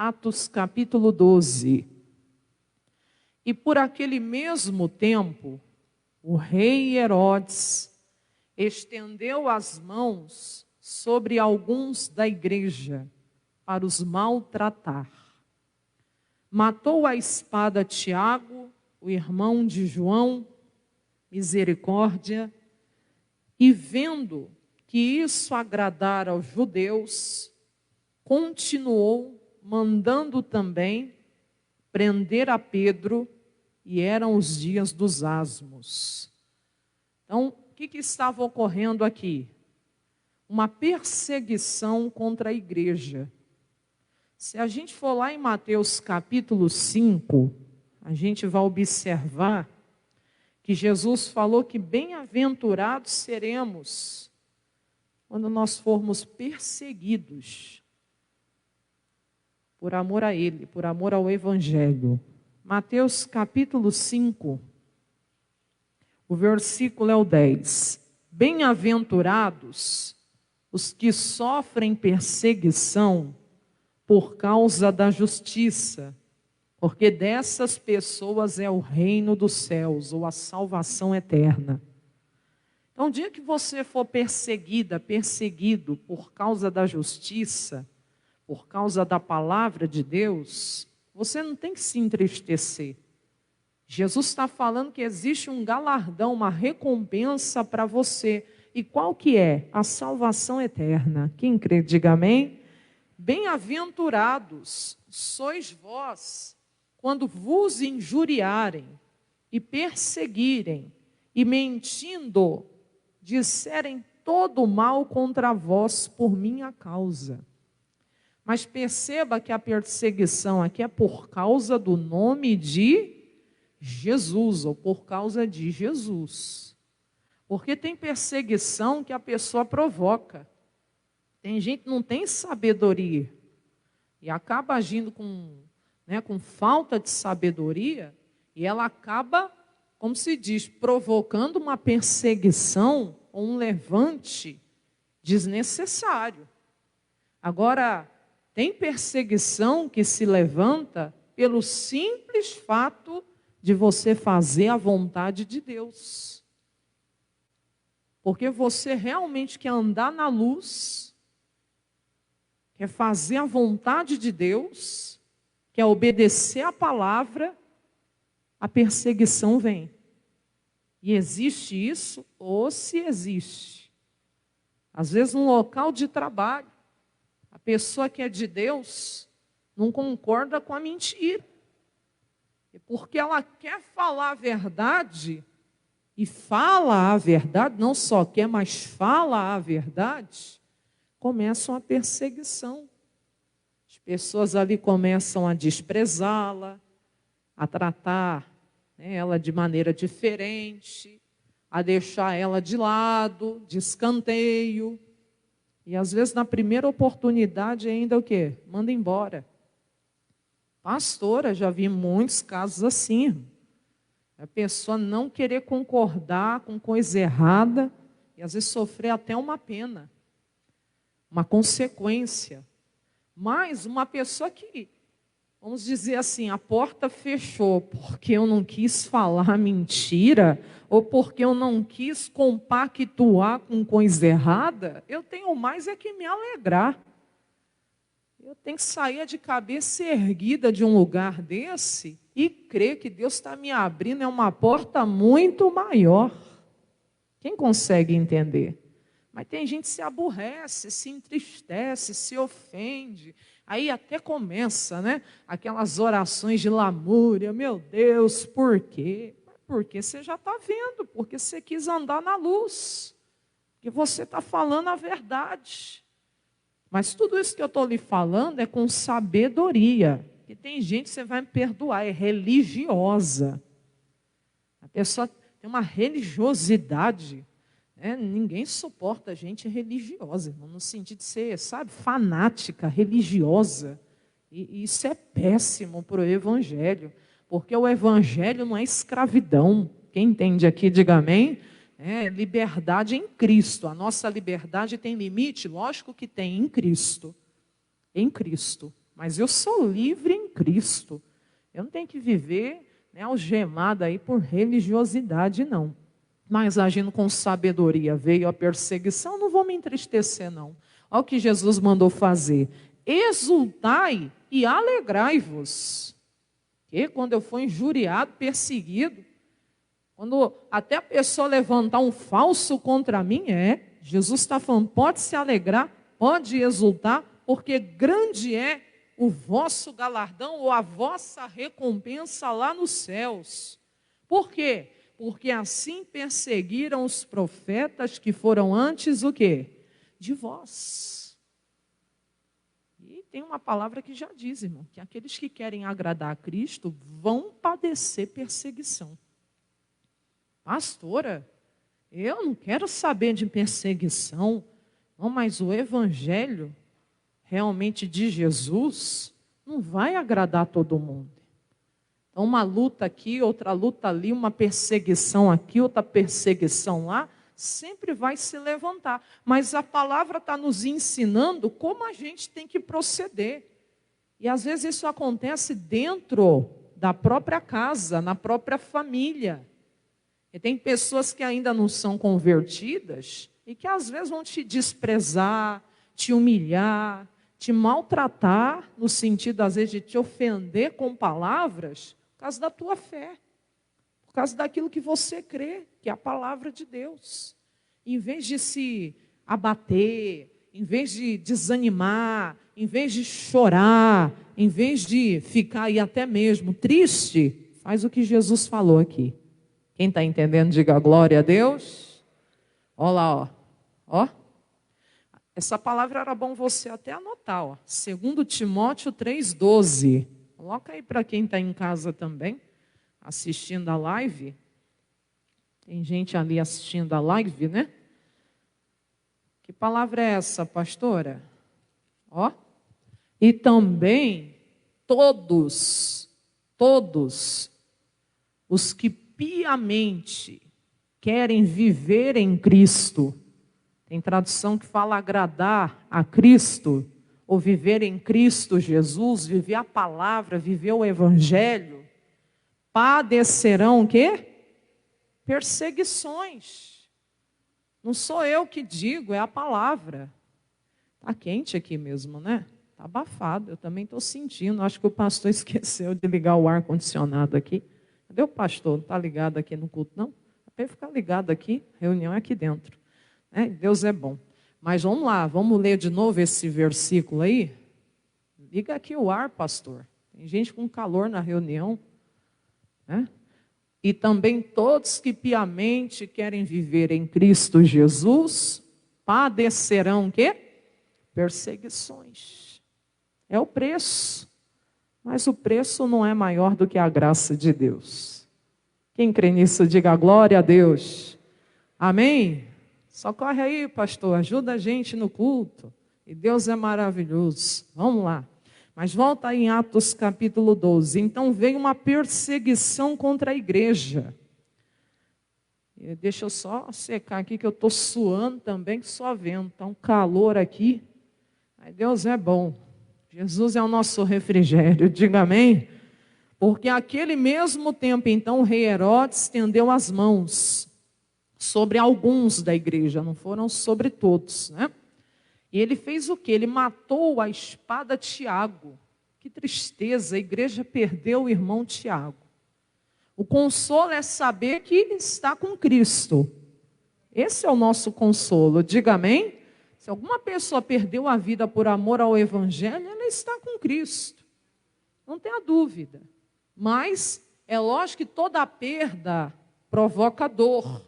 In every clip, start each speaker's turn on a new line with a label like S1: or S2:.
S1: Atos capítulo 12. E por aquele mesmo tempo, o rei Herodes estendeu as mãos sobre alguns da igreja para os maltratar. Matou à espada Tiago, o irmão de João, misericórdia, e vendo que isso agradara aos judeus, continuou mandando também prender a Pedro, e eram os dias dos asmos. Então, o que estava ocorrendo aqui? Uma perseguição contra a igreja. Se a gente for lá em Mateus capítulo 5, a gente vai observar que Jesus falou que bem-aventurados seremos quando nós formos perseguidos por amor a Ele, por amor ao Evangelho. Mateus capítulo 5, o versículo é o 10. Bem-aventurados os que sofrem perseguição por causa da justiça, porque dessas pessoas é o reino dos céus, ou a salvação eterna. Então, o dia que você for perseguido por causa da justiça, por causa da palavra de Deus, você não tem que se entristecer. Jesus está falando que existe um galardão, uma recompensa para você. E qual que é? A salvação eterna. Quem crê, diga amém. Bem-aventurados sois vós, quando vos injuriarem e perseguirem e mentindo, disserem todo o mal contra vós por minha causa. Mas perceba que a perseguição aqui é por causa do nome de Jesus, ou por causa de Jesus. Porque tem perseguição que a pessoa provoca. Tem gente que não tem sabedoria e acaba agindo com falta de sabedoria, e ela acaba, como se diz, provocando uma perseguição ou um levante desnecessário. Agora, tem perseguição que se levanta pelo simples fato de você fazer a vontade de Deus. Porque você realmente quer andar na luz, quer fazer a vontade de Deus, quer obedecer a palavra, a perseguição vem. E existe isso, ou se existe. Às vezes no local de trabalho, a pessoa que é de Deus não concorda com a mentira. E porque ela quer falar a verdade, e fala a verdade, não só quer, mas fala a verdade, começa uma perseguição. As pessoas ali começam a desprezá-la, a tratar ela de maneira diferente, a deixar ela de lado, de escanteio. E às vezes na primeira oportunidade ainda o quê? Manda embora. Pastora, já vi muitos casos assim. A pessoa não querer concordar com coisa errada e às vezes sofrer até uma pena, uma consequência. Mas uma pessoa que, vamos dizer assim, a porta fechou porque eu não quis falar mentira, ou porque eu não quis compactuar com coisa errada, eu tenho mais é que me alegrar. Eu tenho que sair de cabeça erguida de um lugar desse e crer que Deus está me abrindo uma porta muito maior. Quem consegue entender? Mas tem gente que se aborrece, se entristece, se ofende. Aí até começa, aquelas orações de lamúria. Meu Deus, por quê? Porque você já está vendo, porque você quis andar na luz. Porque você está falando a verdade. Mas tudo isso que eu estou lhe falando é com sabedoria. Porque tem gente que você vai me perdoar, é religiosa. A pessoa tem uma religiosidade. Ninguém suporta gente religiosa, irmão, no sentido de ser, fanática, religiosa. E isso é péssimo para o Evangelho, porque o Evangelho não é escravidão. Quem entende aqui, diga amém. É liberdade em Cristo. A nossa liberdade tem limite? Lógico que tem, em Cristo. Em Cristo. mas eu sou livre em Cristo. Eu não tenho que viver, né, algemada aí por religiosidade, não. Mas agindo com sabedoria, veio a perseguição, não vou me entristecer, não. Olha o que Jesus mandou fazer. Exultai e alegrai-vos. E quando eu for injuriado, perseguido, quando até a pessoa levantar um falso contra mim, Jesus está falando, pode se alegrar, pode exultar, porque grande é o vosso galardão ou a vossa recompensa lá nos céus. Por quê? Porque assim perseguiram os profetas que foram antes o quê? De vós. E tem uma palavra que já diz, irmão, que aqueles que querem agradar a Cristo vão padecer perseguição. Pastora, eu não quero saber de perseguição, não, mas o evangelho realmente de Jesus não vai agradar todo mundo. Então, uma luta aqui, outra luta ali, uma perseguição aqui, outra perseguição lá, sempre vai se levantar. Mas a palavra está nos ensinando como a gente tem que proceder. E às vezes isso acontece dentro da própria casa, na própria família. E tem pessoas que ainda não são convertidas e que às vezes vão te desprezar, te humilhar, te maltratar, no sentido às vezes de te ofender com palavras, por causa da tua fé, por causa daquilo que você crê, que é a palavra de Deus. Em vez de se abater, em vez de desanimar, em vez de chorar, em vez de ficar aí até mesmo triste, faz o que Jesus falou aqui. Quem está entendendo, diga glória a Deus. Olha lá, ó. Essa palavra era bom você até anotar, ó. 2 Timóteo 3,12. Coloca aí para quem está em casa também, assistindo a live. Tem gente ali assistindo a live, né? Que palavra é essa, pastora? Ó. E também todos os que piamente querem viver em Cristo. Tem tradução que fala agradar a Cristo, ou viver em Cristo Jesus, viver a palavra, viver o evangelho, padecerão o quê? Perseguições. Não sou eu que digo, é a palavra. Está quente aqui mesmo, né? Está abafado, eu também estou sentindo. Acho que o pastor esqueceu de ligar o ar-condicionado aqui. Cadê o pastor? Não está ligado aqui no culto, não? Até ficar ligado aqui, reunião é aqui dentro. Deus é bom. Mas vamos lá, vamos ler de novo esse versículo aí. Liga aqui o ar, pastor. Tem gente com calor na reunião. Né? E também todos que piamente querem viver em Cristo Jesus, padecerão o quê? Perseguições. É o preço. Mas o preço não é maior do que a graça de Deus. Quem crê nisso, diga glória a Deus. Amém? Socorre aí, pastor, ajuda a gente no culto. E Deus é maravilhoso. Vamos lá. Mas volta aí em Atos capítulo 12. Então veio uma perseguição contra a igreja. Deixa eu só secar aqui que eu estou suando também, que só vento. Está um calor aqui. Mas Deus é bom. Jesus é o nosso refrigério. Diga amém. Porque aquele mesmo tempo, então, o rei Herodes estendeu as mãos sobre alguns da igreja, não foram sobre todos, né? E ele fez o quê? Ele matou a espada Tiago. Que tristeza, a igreja perdeu o irmão Tiago. O consolo é saber que ele está com Cristo. Esse é o nosso consolo, diga amém. Se alguma pessoa perdeu a vida por amor ao evangelho, ela está com Cristo. Não tenha dúvida. Mas é lógico que toda perda provoca dor.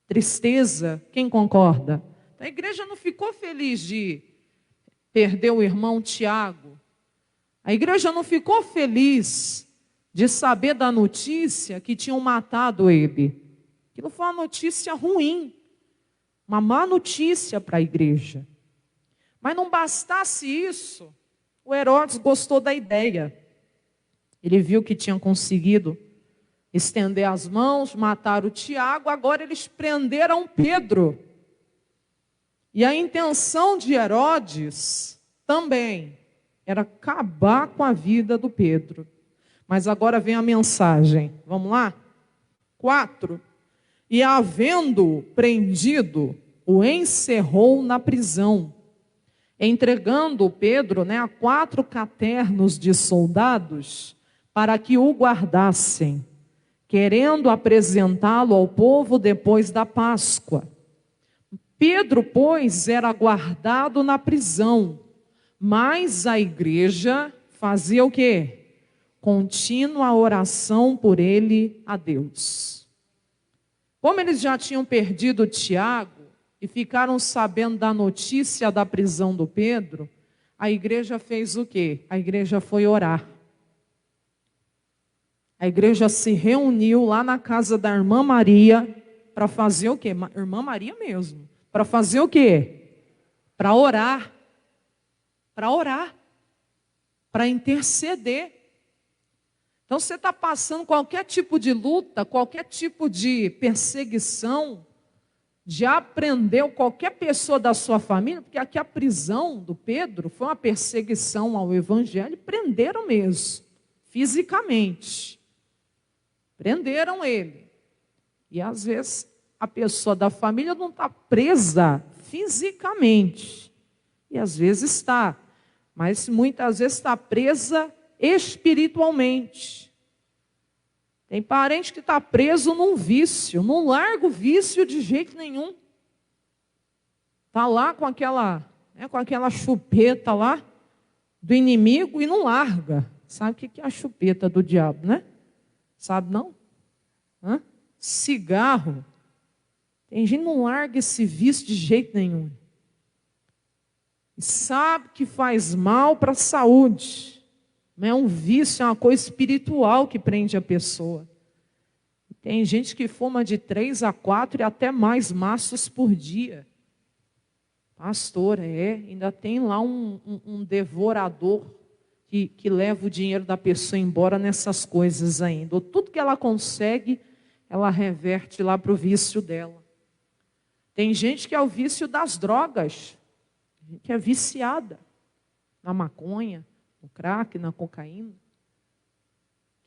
S1: Tristeza, quem concorda? A igreja não ficou feliz de perder o irmão Tiago. A igreja não ficou feliz de saber da notícia que tinham matado ele. Aquilo foi uma notícia ruim, uma má notícia para a igreja. Mas não bastasse isso, o Herodes gostou da ideia. Ele viu que tinha conseguido estender as mãos, matar o Tiago, agora eles prenderam Pedro. E a intenção de Herodes também era acabar com a vida do Pedro. Mas agora vem a mensagem. Vamos lá? 4. E havendo prendido, o encerrou na prisão, entregando Pedro, a 4 caternos de soldados, para que o guardassem, querendo apresentá-lo ao povo depois da Páscoa. Pedro, pois, era guardado na prisão, mas a igreja fazia o quê? Contínua oração por ele a Deus. Como eles já tinham perdido Tiago e ficaram sabendo da notícia da prisão do Pedro, a igreja fez o quê? A igreja foi orar. A igreja se reuniu lá na casa da irmã Maria para fazer o quê? Irmã Maria mesmo. Para fazer o quê? Para orar. Para orar. Para interceder. Então você está passando qualquer tipo de luta, qualquer tipo de perseguição, já prendeu qualquer pessoa da sua família, porque aqui a prisão do Pedro foi uma perseguição ao evangelho, prenderam mesmo, fisicamente. Prenderam ele. E às vezes a pessoa da família não está presa fisicamente. E às vezes está. Mas muitas vezes está presa espiritualmente. Tem parente que está preso num vício. Não larga o vício de jeito nenhum. Está lá com aquela chupeta lá do inimigo e não larga. Sabe o que é a chupeta do diabo, né? Sabe não? Cigarro. Tem gente que não larga esse vício de jeito nenhum. E sabe que faz mal para a saúde. Não é um vício, é uma coisa espiritual que prende a pessoa. Tem gente que fuma de 3 a 4 e até mais maços por dia. Pastor, ainda tem lá um devorador que leva o dinheiro da pessoa embora nessas coisas ainda. Ou tudo que ela consegue, ela reverte lá para o vício dela. Tem gente que é o vício das drogas, que é viciada na maconha, no crack, na cocaína,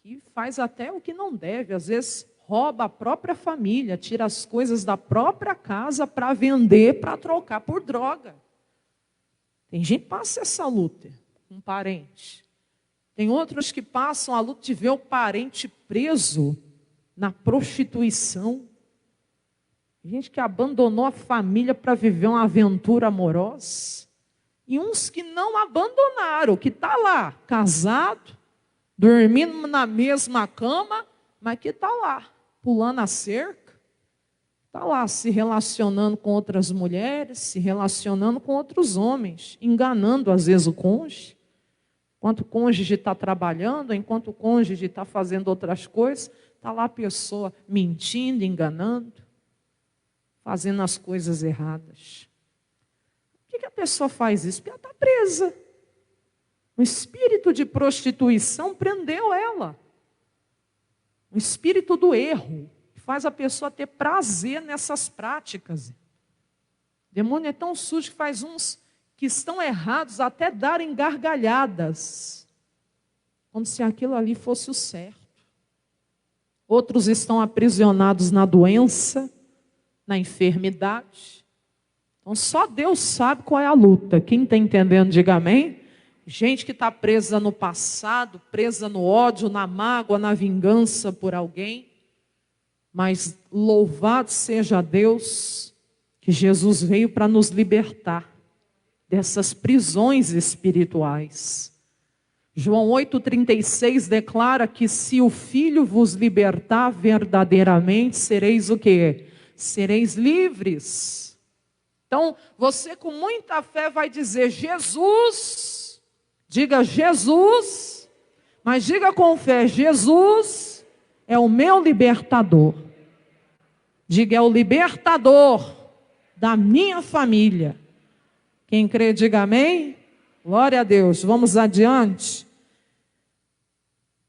S1: que faz até o que não deve, às vezes rouba a própria família, tira as coisas da própria casa para vender, para trocar por droga. Tem gente que passa essa luta com um parente. Tem outros que passam a luta de ver o parente preso na prostituição. Gente que abandonou a família para viver uma aventura amorosa. E uns que não abandonaram, que está lá, casado, dormindo na mesma cama, mas que está lá, pulando a cerca, está lá se relacionando com outras mulheres, se relacionando com outros homens, enganando às vezes o cônjuge. Enquanto o cônjuge está trabalhando, enquanto o cônjuge está fazendo outras coisas, está lá a pessoa mentindo, enganando, fazendo as coisas erradas. Por que a pessoa faz isso? Porque ela está presa. O espírito de prostituição prendeu ela. O espírito do erro, que faz a pessoa ter prazer nessas práticas. O demônio é tão sujo que faz uns que estão errados até darem gargalhadas, como se aquilo ali fosse o certo. Outros estão aprisionados na doença, na enfermidade. Então só Deus sabe qual é a luta. Quem está entendendo, diga amém. Gente que está presa no passado, presa no ódio, na mágoa, na vingança por alguém. Mas louvado seja Deus, que Jesus veio para nos libertar dessas prisões espirituais. João 8,36 declara que se o Filho vos libertar verdadeiramente, sereis o quê? Sereis livres. Então, você com muita fé vai dizer, Jesus, diga Jesus, mas diga com fé, Jesus é o meu libertador. Diga, é o libertador da minha família. Quem crê, diga amém. Glória a Deus. Vamos adiante.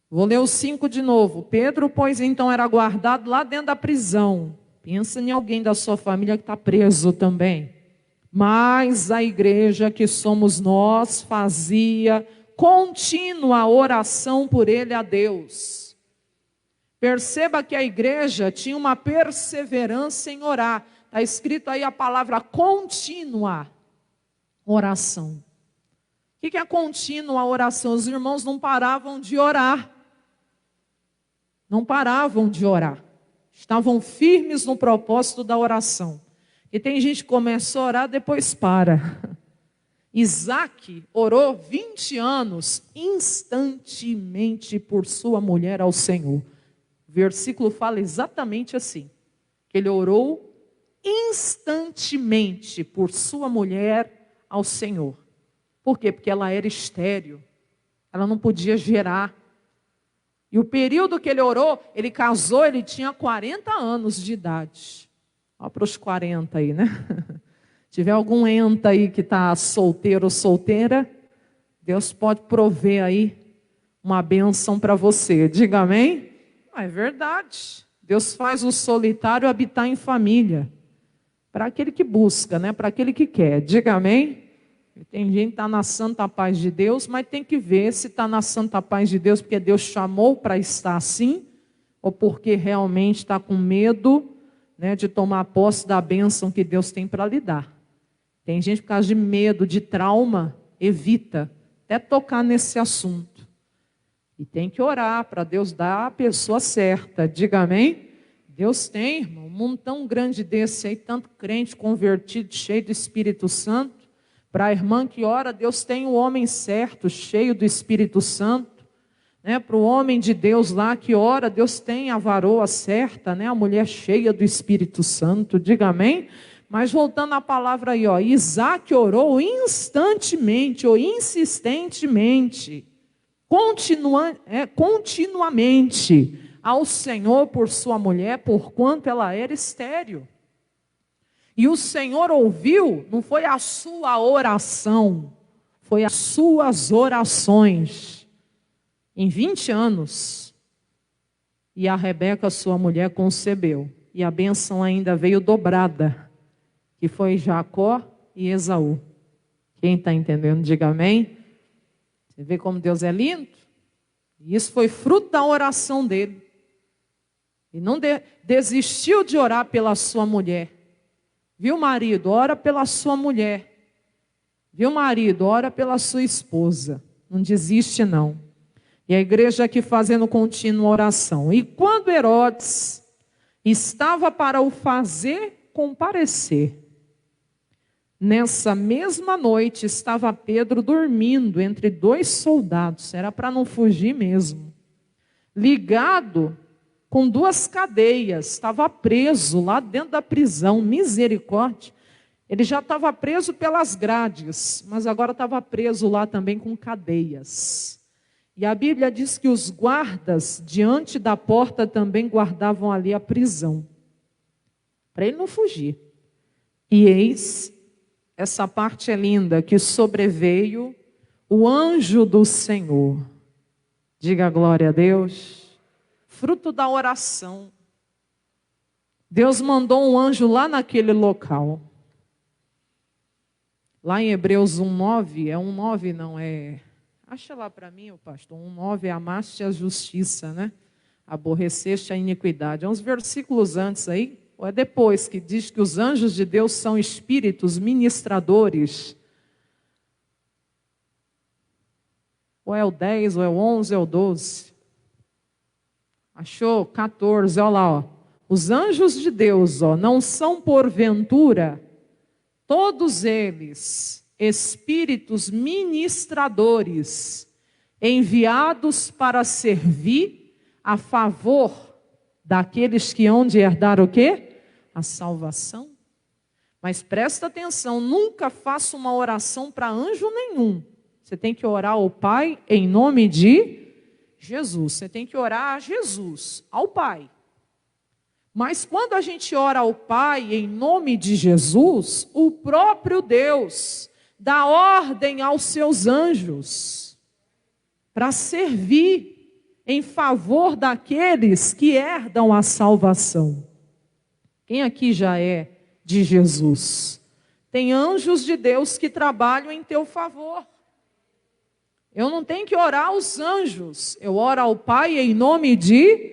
S1: Vou ler o 5 de novo. Pedro, pois, então era guardado lá dentro da prisão. Pensa em alguém da sua família que está preso também. Mas a igreja que somos nós fazia contínua oração por ele a Deus. Perceba que a igreja tinha uma perseverança em orar. Está escrito aí a palavra contínua oração. O que é a contínua oração? Os irmãos não paravam de orar. Não paravam de orar. Estavam firmes no propósito da oração. E tem gente que começa a orar, depois para. Isaac orou 20 anos instantemente por sua mulher ao Senhor. O versículo fala exatamente assim. Que ele orou instantemente por sua mulher ao Senhor. Por quê? Porque ela era estéril. Ela não podia gerar. E o período que ele orou, ele casou, ele tinha 40 anos de idade. Olha para os 40 aí, né? Se tiver algum enta aí que está solteiro ou solteira, Deus pode prover aí uma bênção para você. Diga amém? É verdade. Deus faz o solitário habitar em família. Para aquele que busca, né? Para aquele que quer. Diga amém? Tem gente que está na santa paz de Deus, mas tem que ver se está na santa paz de Deus porque Deus chamou para estar assim, ou porque realmente está com medo, né, de tomar posse da bênção que Deus tem para lhe dar. Tem gente por causa de medo, de trauma, evita até tocar nesse assunto. E tem que orar para Deus dar a pessoa certa. Diga amém? Deus tem, irmão, um mundo tão grande desse aí, tanto crente convertido, cheio do Espírito Santo. Para a irmã que ora, Deus tem o homem certo, cheio do Espírito Santo. Né? Para o homem de Deus lá que ora, Deus tem a varoa certa, né? A mulher cheia do Espírito Santo. Diga amém? Mas voltando à palavra aí, ó, Isaac orou instantemente ou insistentemente, continuamente ao Senhor por sua mulher, porquanto ela era estéril. E o Senhor ouviu, não foi a sua oração, foi as suas orações. Em 20 anos. E a Rebeca, sua mulher, concebeu. E a bênção ainda veio dobrada. Que foi Jacó e Esaú. Quem está entendendo, diga amém. Você vê como Deus é lindo? E isso foi fruto da oração dele. E não desistiu de orar pela sua mulher. Viu, marido? Ora pela sua mulher. Viu, marido? Ora pela sua esposa. Não desiste, não. E a igreja aqui fazendo contínua oração. E quando Herodes estava para o fazer comparecer, nessa mesma noite estava Pedro dormindo entre 2 soldados. Era para não fugir mesmo. Ligado com 2 cadeias, estava preso lá dentro da prisão, misericórdia. Ele já estava preso pelas grades, mas agora estava preso lá também com cadeias. E a Bíblia diz que os guardas diante da porta também guardavam ali a prisão, para ele não fugir. E eis, essa parte é linda, que sobreveio o anjo do Senhor. Diga glória a Deus. Fruto da oração. Deus mandou um anjo lá naquele local. Lá em Hebreus 1:9, é 1:9 não é... Acha lá para mim, pastor, 1:9 é amaste a justiça, né? Aborreceste a iniquidade. É uns versículos antes aí, ou é depois, que diz que os anjos de Deus são espíritos ministradores. Ou é o 10, ou é o 11, ou é o 12. Achou? 14, olha lá, ó. Os anjos de Deus, ó, não são porventura, todos eles, espíritos ministradores, enviados para servir a favor daqueles que hão de herdar o quê? A salvação. Mas presta atenção, nunca faça uma oração para anjo nenhum. Você tem que orar ao Pai em nome de Jesus. Você tem que orar a Jesus, ao Pai. Mas quando a gente ora ao Pai em nome de Jesus, o próprio Deus dá ordem aos seus anjos para servir em favor daqueles que herdam a salvação. Quem aqui já é de Jesus? Tem anjos de Deus que trabalham em teu favor. Eu não tenho que orar aos anjos, eu oro ao Pai em nome de...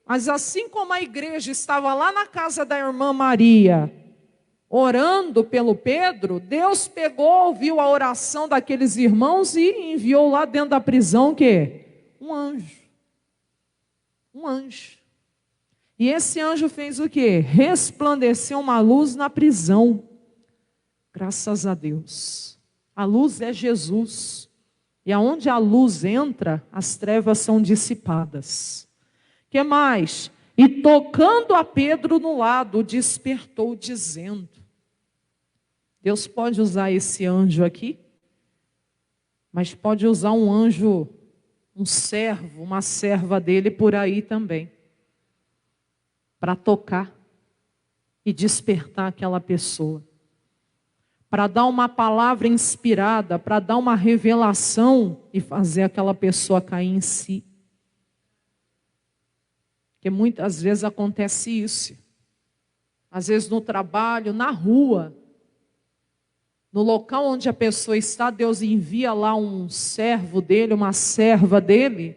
S1: Mas assim como a igreja estava lá na casa da irmã Maria, orando pelo Pedro, Deus pegou, ouviu a oração daqueles irmãos e enviou lá dentro da prisão o quê? Um anjo. Um anjo. E esse anjo fez o quê? Resplandeceu uma luz na prisão. Graças a Deus. A luz é Jesus. E aonde a luz entra, as trevas são dissipadas. Que mais? E tocando a Pedro no lado, despertou dizendo. Deus pode usar esse anjo aqui, mas pode usar um anjo, um servo, uma serva dele por aí também, para tocar e despertar aquela pessoa, para dar uma palavra inspirada, para dar uma revelação e fazer aquela pessoa cair em si. Porque muitas vezes acontece isso. Às vezes no trabalho, na rua, no local onde a pessoa está, Deus envia lá um servo dele, uma serva dele,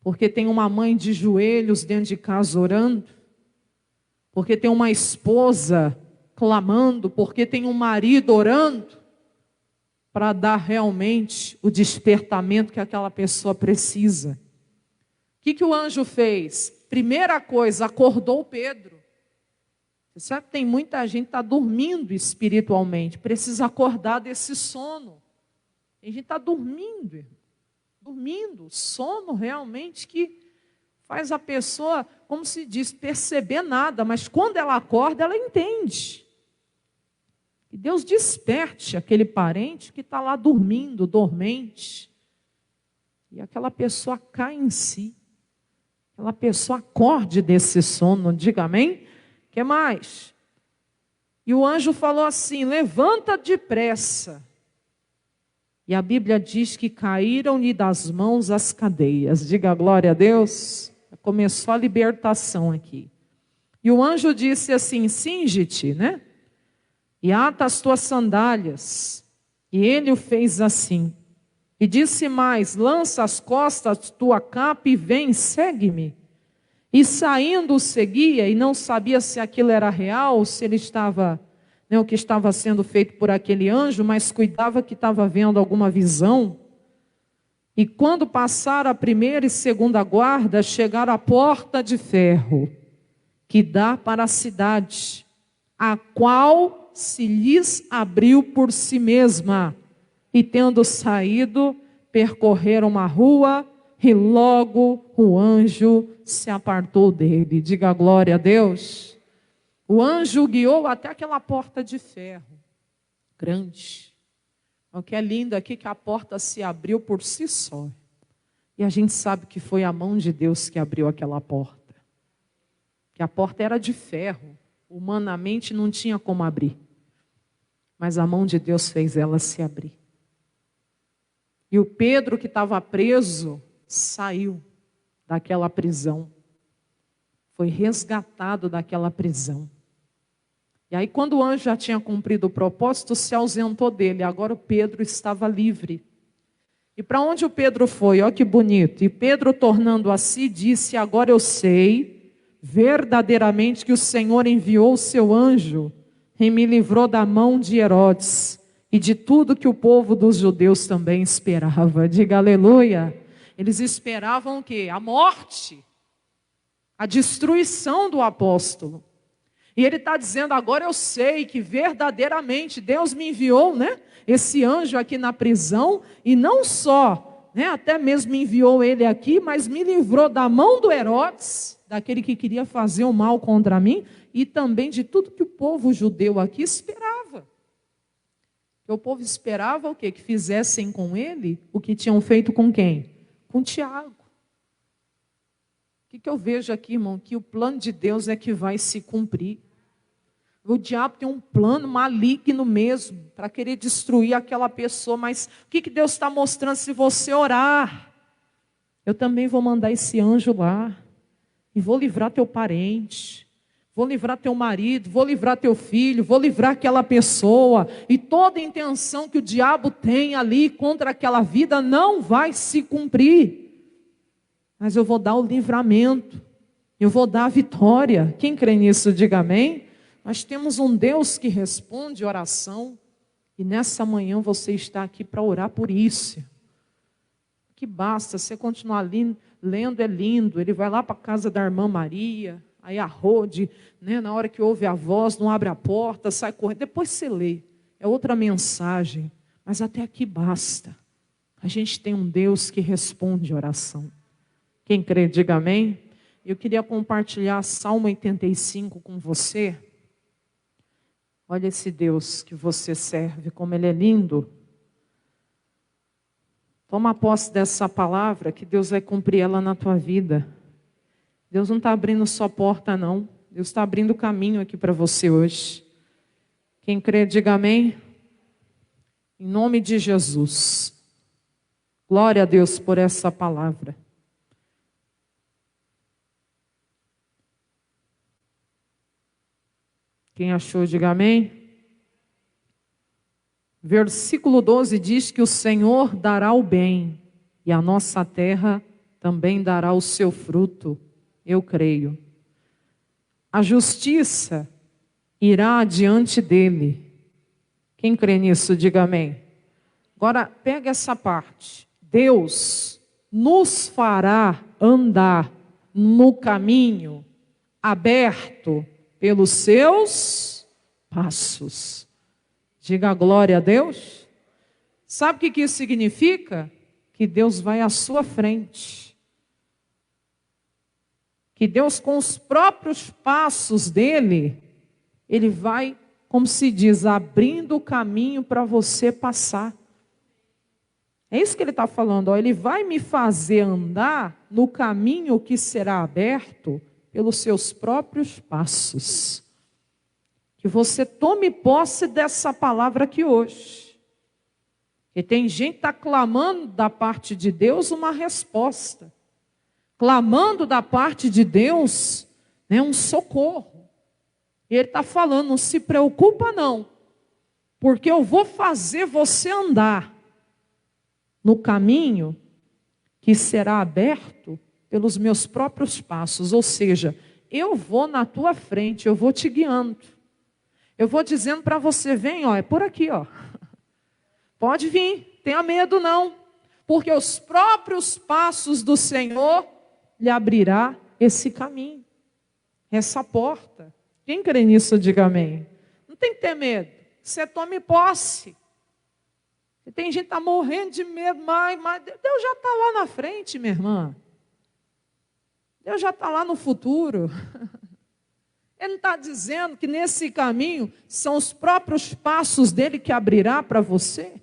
S1: porque tem uma mãe de joelhos dentro de casa orando, porque tem uma esposa clamando, porque tem um marido orando, para dar realmente o despertamento que aquela pessoa precisa. O que o anjo fez? Primeira coisa, acordou Pedro. Você sabe que tem muita gente que está dormindo espiritualmente, precisa acordar desse sono. Tem gente que está dormindo, dormindo, sono realmente que faz a pessoa, como se diz, perceber nada, mas quando ela acorda, ela entende. Que Deus desperte aquele parente que está lá dormindo, dormente, e aquela pessoa cai em si. Aquela pessoa acorde desse sono, diga amém. O que mais? E o anjo falou assim, levanta depressa. E a Bíblia diz que caíram-lhe das mãos as cadeias. Diga glória a Deus. Começou a libertação aqui. E o anjo disse assim, cinge-te, né? E ata as tuas sandálias. E ele o fez assim. E disse mais, lança as costas tua capa e vem, segue-me. E saindo o seguia, e não sabia se aquilo era real, ou se ele estava, o que estava sendo feito por aquele anjo, mas cuidava que estava vendo alguma visão. E quando passaram a primeira e segunda guarda, chegaram à porta de ferro, que dá para a cidade, a qual se lhes abriu por si mesma. E tendo saído, percorreram uma rua, e logo o anjo se apartou dele. Diga glória a Deus. O anjo guiou até aquela porta de ferro, grande. O que é lindo aqui é que a porta se abriu por si só. E a gente sabe que foi a mão de Deus que abriu aquela porta. Que a porta era de ferro, humanamente não tinha como abrir. Mas a mão de Deus fez ela se abrir. E o Pedro, que estava preso, saiu daquela prisão. Foi resgatado daquela prisão. E aí, quando o anjo já tinha cumprido o propósito, se ausentou dele. Agora o Pedro estava livre. E para onde o Pedro foi? Olha que bonito. E Pedro, tornando a si, disse, agora eu sei verdadeiramente que o Senhor enviou o seu anjo e me livrou da mão de Herodes e de tudo que o povo dos judeus também esperava. Diga aleluia. Eles esperavam o quê? A morte, a destruição do apóstolo. E ele está dizendo, agora eu sei que verdadeiramente Deus me enviou, esse anjo aqui na prisão, e não só, até mesmo enviou ele aqui, mas me livrou da mão do Herodes, daquele que queria fazer o mal contra mim, e também de tudo que o povo judeu aqui esperava. O povo esperava o quê? Que fizessem com ele o que tinham feito com quem? Com Tiago. O que eu vejo aqui, irmão? Que o plano de Deus é que vai se cumprir. O diabo tem um plano maligno mesmo, para querer destruir aquela pessoa, mas o que Deus está mostrando? Se você orar, eu também vou mandar esse anjo lá, e vou livrar teu parente, vou livrar teu marido, vou livrar teu filho, vou livrar aquela pessoa, e toda intenção que o diabo tem ali contra aquela vida não vai se cumprir, mas eu vou dar o livramento, eu vou dar a vitória. Quem crê nisso, diga amém. Nós temos um Deus que responde oração, e nessa manhã você está aqui para orar por isso. Que basta você continuar lendo, é lindo. Ele vai lá para a casa da irmã Maria, aí a Rode, né, na hora que ouve a voz, não abre a porta, sai correndo. Depois você lê, é outra mensagem. Mas até aqui basta. A gente tem um Deus que responde oração. Quem crê, diga amém. Eu queria compartilhar Salmo 85 com você. Olha esse Deus que você serve, como Ele é lindo. Toma posse dessa palavra, que Deus vai cumprir ela na tua vida. Deus não está abrindo só porta, não. Deus está abrindo caminho aqui para você hoje. Quem crê, diga amém. Em nome de Jesus. Glória a Deus por essa palavra. Quem achou, diga amém. Versículo 12 diz que o Senhor dará o bem, e a nossa terra também dará o seu fruto. Eu creio. A justiça irá adiante dele. Quem crê nisso, diga amém. Agora, pega essa parte. Deus nos fará andar no caminho aberto pelos seus passos. Diga glória a Deus. Sabe o que isso significa? Que Deus vai à sua frente. Que Deus, com os próprios passos dele, Ele vai, como se diz, abrindo o caminho para você passar. É isso que Ele está falando. Ó. Ele vai me fazer andar no caminho que será aberto pelos seus próprios passos. Que você tome posse dessa palavra aqui hoje. E tem gente que está clamando da parte de Deus uma resposta. Clamando da parte de Deus, né, um socorro. E Ele está falando, não se preocupa não. Porque eu vou fazer você andar no caminho que será aberto pelos meus próprios passos. Ou seja, eu vou na tua frente, eu vou te guiando. Eu vou dizendo para você, vem, ó, é por aqui, ó. Pode vir, tenha medo não. Porque os próprios passos do Senhor lhe abrirá esse caminho, essa porta. Quem crê nisso, diga amém. Não tem que ter medo, você tome posse. E tem gente que está morrendo de medo, mas Deus já está lá na frente, minha irmã. Deus já está lá no futuro. Ele está dizendo que nesse caminho são os próprios passos dele que abrirá para você.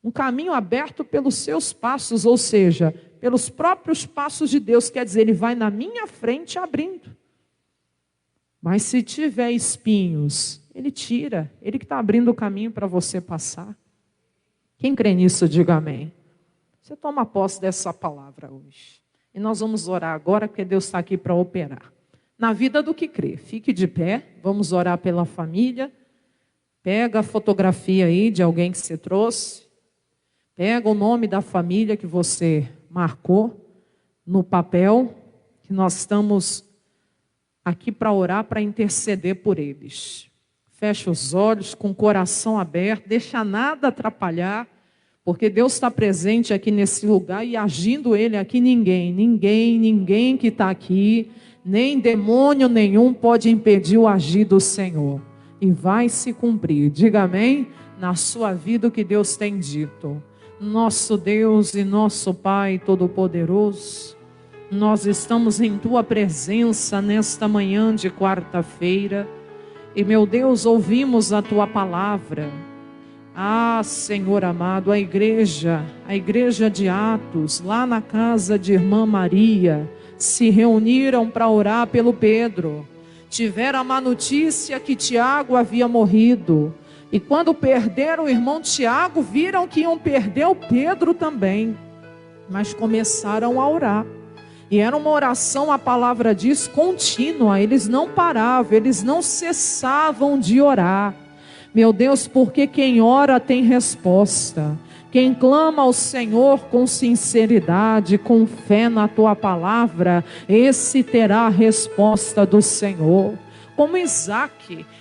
S1: Um caminho aberto pelos seus passos, ou seja, pelos próprios passos de Deus. Quer dizer, Ele vai na minha frente abrindo. Mas se tiver espinhos, Ele tira. Ele que está abrindo o caminho para você passar. Quem crê nisso, diga amém. Você toma posse dessa palavra hoje. E nós vamos orar agora, porque Deus está aqui para operar. Na vida do que crê. Fique de pé, vamos orar pela família. Pega a fotografia aí de alguém que você trouxe. Pega o nome da família que você marcou no papel, que nós estamos aqui para orar, para interceder por eles. Fecha os olhos com o coração aberto, deixa nada atrapalhar, porque Deus está presente aqui nesse lugar e agindo Ele aqui, ninguém que está aqui, nem demônio nenhum pode impedir o agir do Senhor. E vai se cumprir, diga amém, na sua vida o que Deus tem dito. Nosso Deus e nosso Pai Todo-Poderoso, nós estamos em Tua presença nesta manhã de quarta-feira. E meu Deus, ouvimos a Tua palavra. Ah, Senhor amado, a igreja de Atos, lá na casa de irmã Maria, se reuniram para orar pelo Pedro. Tiveram a má notícia que Tiago havia morrido. E quando perderam o irmão Tiago, viram que iam perder o Pedro também. Mas começaram a orar. E era uma oração, a palavra diz, contínua. Eles não paravam, eles não cessavam de orar. Meu Deus, porque quem ora tem resposta. Quem clama ao Senhor com sinceridade, com fé na tua palavra, esse terá a resposta do Senhor. Como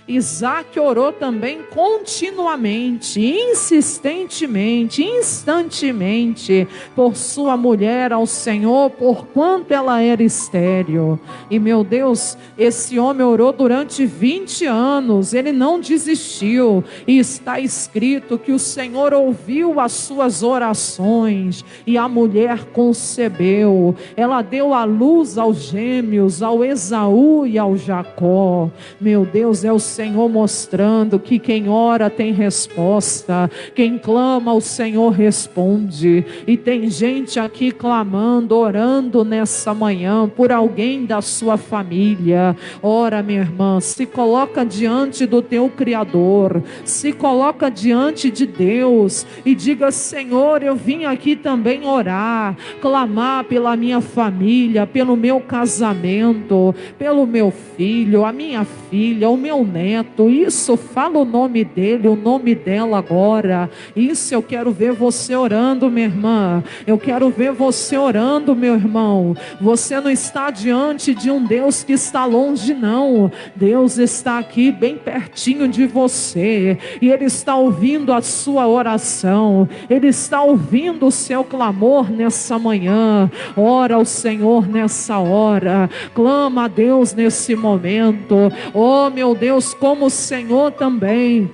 S1: Isaac orou também continuamente, insistentemente, instantemente, por sua mulher ao Senhor, porquanto ela era estéril. E meu Deus, esse homem orou durante 20 anos, ele não desistiu, e está escrito que o Senhor ouviu as suas orações, e a mulher concebeu, ela deu à luz aos gêmeos, ao Esaú e ao Jacó. Meu Deus, é o Senhor mostrando que quem ora tem resposta, quem clama ao Senhor responde. E tem gente aqui clamando, orando nessa manhã por alguém da sua família. Ora, minha irmã, se coloca diante do teu Criador, se coloca diante de Deus e diga: Senhor, eu vim aqui também orar, clamar pela minha família, pelo meu casamento, pelo meu filho, a minha filha, o meu neto. Isso, fala o nome dele, o nome dela agora. Isso eu quero ver você orando, minha irmã. Eu quero ver você orando, meu irmão. Você não está diante de um Deus que está longe, não. Deus está aqui bem pertinho de você, e Ele está ouvindo a sua oração, Ele está ouvindo o seu clamor nessa manhã. Ora ao Senhor nessa hora, clama a Deus nesse momento. Oh meu Deus, como o Senhor também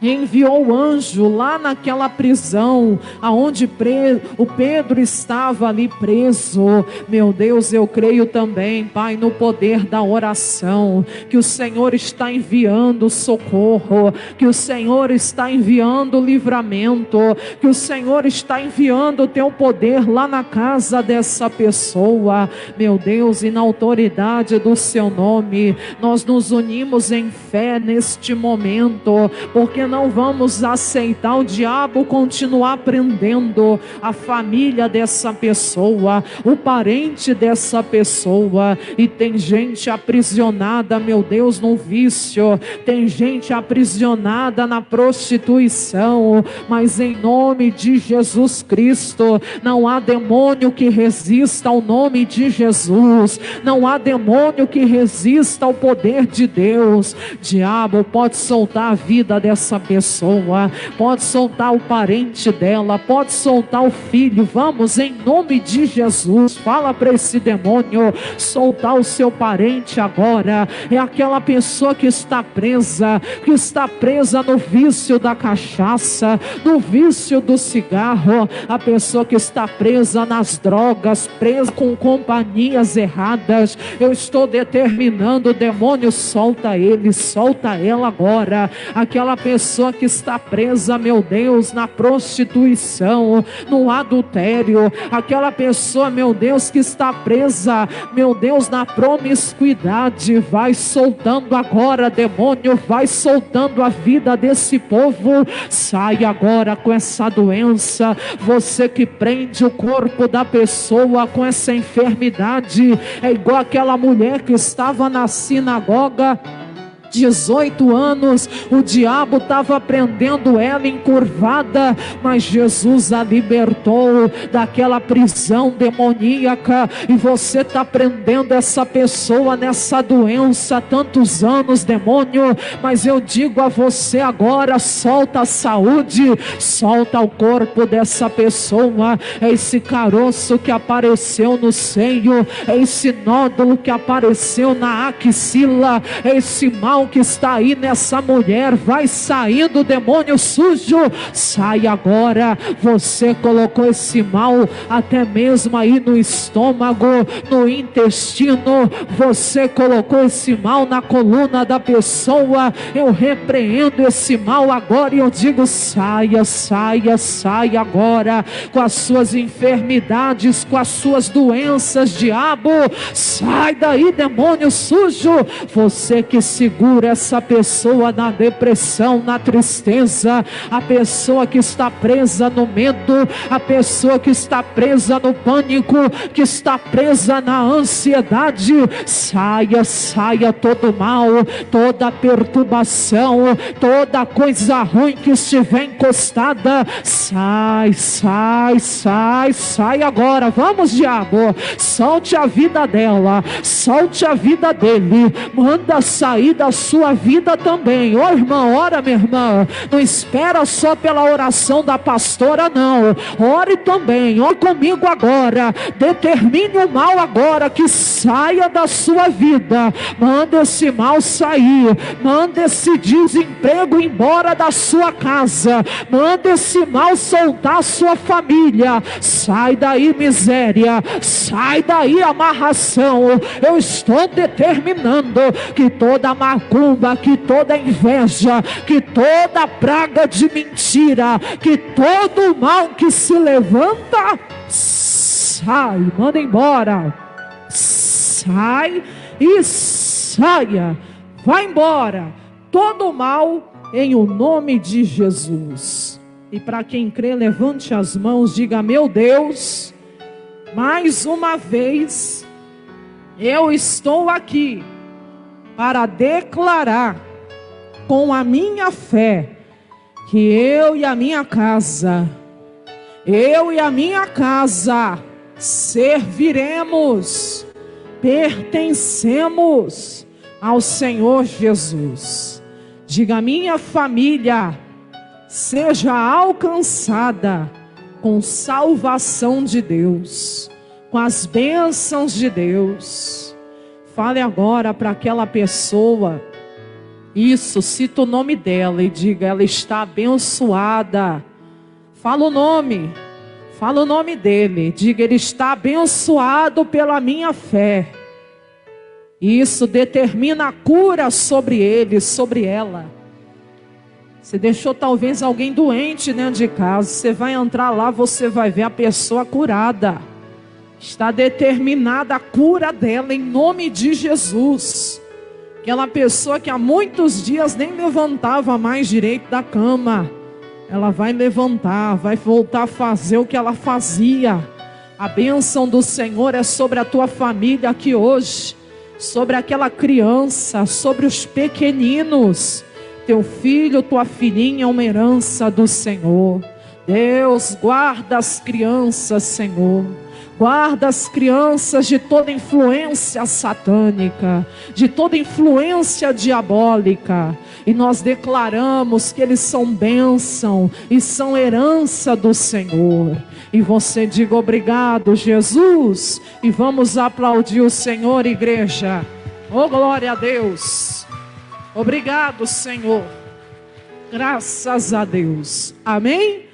S1: enviou o anjo lá naquela prisão, aonde o Pedro estava ali preso. Meu Deus, eu creio também, Pai, no poder da oração, que o Senhor está enviando socorro, que o Senhor está enviando livramento, que o Senhor está enviando o teu poder lá na casa dessa pessoa. Meu Deus, e na autoridade do seu nome, nós nos unimos em fé neste momento, porque não vamos aceitar o diabo continuar prendendo a família dessa pessoa, o parente dessa pessoa. E tem gente aprisionada, meu Deus, no vício, tem gente aprisionada na prostituição, mas em nome de Jesus Cristo, não há demônio que resista ao nome de Jesus, não há demônio que resista ao poder de Deus. Diabo, pode soltar a vida dessa pessoa, pode soltar o parente dela, pode soltar o filho. Vamos, em nome de Jesus, fala para esse demônio soltar o seu parente agora. É aquela pessoa que está presa no vício da cachaça, no vício do cigarro, a pessoa que está presa nas drogas, presa com companhias erradas. Eu estou determinando, o demônio, solta ele, solta ela agora. Aquela pessoa que está presa, meu Deus, na prostituição, no adultério, aquela pessoa, meu Deus, que está presa, meu Deus, na promiscuidade, vai soltando agora, demônio, vai soltando a vida desse povo. Sai agora com essa doença, você que prende o corpo da pessoa com essa enfermidade. É igual aquela mulher que estava na sinagoga, 18 anos, o diabo estava prendendo ela encurvada, mas Jesus a libertou daquela prisão demoníaca. E você está prendendo essa pessoa nessa doença há tantos anos, demônio, mas eu digo a você agora: solta a saúde, solta o corpo dessa pessoa. É esse caroço que apareceu no seio, é esse nódulo que apareceu na axila, é esse mal que está aí nessa mulher. Vai saindo, demônio sujo, sai agora. Você colocou esse mal até mesmo aí no estômago, no intestino, você colocou esse mal na coluna da pessoa. Eu repreendo esse mal agora e eu digo: saia, saia, saia agora, com as suas enfermidades, com as suas doenças, diabo, sai daí, demônio sujo. Você que segura cura essa pessoa na depressão, na tristeza, a pessoa que está presa no medo, a pessoa que está presa no pânico, que está presa na ansiedade. Saia, saia todo mal, toda perturbação, toda coisa ruim que estiver encostada. Sai, sai, sai, sai agora. Vamos, diabo, solte a vida dela, solte a vida dele, manda sair da sua vida também. Ô irmão, ora minha irmã, não espera só pela oração da pastora não, ore também, ore comigo agora, determine o mal agora, que saia da sua vida, manda esse mal sair, manda esse desemprego embora da sua casa, manda esse mal soltar a sua família. Sai daí, miséria, sai daí, amarração. Eu estou determinando que toda macumba, que toda inveja, que toda praga de mentira, que todo mal que se levanta, sai, manda embora, sai e saia, vai embora, todo mal em o nome de Jesus. E para quem crê, levante as mãos, diga: meu Deus, mais uma vez eu estou aqui para declarar com a minha fé que eu e a minha casa serviremos, pertencemos ao Senhor Jesus. Diga: minha família seja alcançada com salvação de Deus, com as bênçãos de Deus. Fale agora para aquela pessoa, isso, cita o nome dela e diga: ela está abençoada. Fala o nome dele, diga: ele está abençoado pela minha fé. Isso determina a cura sobre ele, sobre ela. Você deixou talvez alguém doente dentro de casa, você vai entrar lá, você vai ver a pessoa curada. Está determinada a cura dela em nome de Jesus. Aquela pessoa que há muitos dias nem levantava mais direito da cama, ela vai levantar, vai voltar a fazer o que ela fazia. A bênção do Senhor é sobre a tua família aqui hoje, sobre aquela criança, sobre os pequeninos. Teu filho, tua filhinha é uma herança do Senhor. Deus, guarda as crianças, Senhor. Guarda as crianças de toda influência satânica, de toda influência diabólica. E nós declaramos que eles são bênção e são herança do Senhor. E você diga: obrigado, Jesus. E vamos aplaudir o Senhor, igreja. Oh, glória a Deus. Obrigado, Senhor. Graças a Deus. Amém?